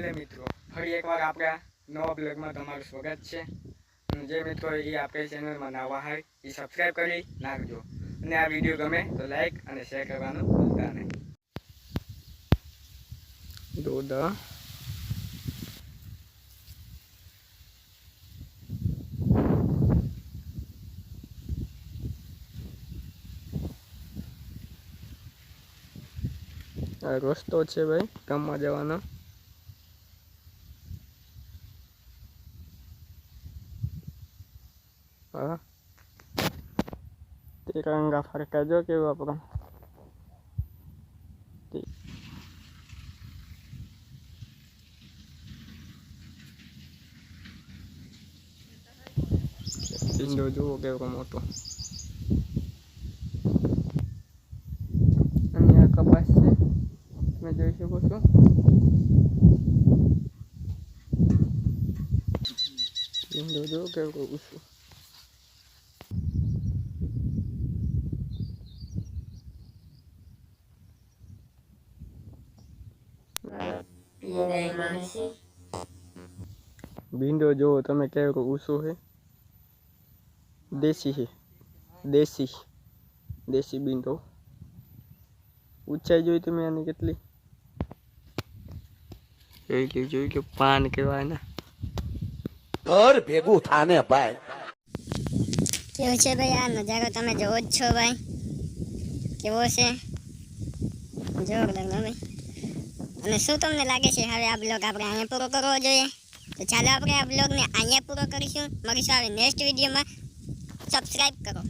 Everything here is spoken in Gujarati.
ફાઇનલી મિત્રો ફરી એકવાર આપણા નવા બ્લોગમાં તમારું સ્વાગત છે. જે મિત્રો એ આપણે ચેનલમાં નવા હોય એ સબસ્ક્રાઈબ કરી નાખજો અને આ વિડીયો ગમે તો લાઈક અને શેર કરવાનું ભૂલતા નહીં. દૂધ આ રસ્તો છે ભાઈ ગામમાં જવાનો. હા તિરંગા ફરકા જો કેવું આપણો ઈંડો જુઓ કેવો મોટો. અને આ કપાસ છે તમે જોઈ શકો છો. ઈંડો જુઓ કેવો ઊંચો. ભીંડો જોવો તમે કેવો ઊંચો છે. દેશી છે, દેશી ભીંડો. ઊંચાઈ જોઈ તમે આની કેટલી જોઈ કે પાન કહેવાય ને. ઘર ભેગું થાને ભાઈ. કેવું છે ભાઈ આ નજારો તમે જોવો જ છો ભાઈ, કેવો છે જોરદાર ભાઈ. અને શું તમને લાગે છે હવે આ બ્લોગ આપણે અહીંયા પૂરો કરવો જોઈએ? તો ચાલો આપણે આ બ્લોગને અહીંયા પૂરો કરીશું. મળીશું હવે નેક્સ્ટ વિડીયોમાં. સબસ્ક્રાઈબ કરો.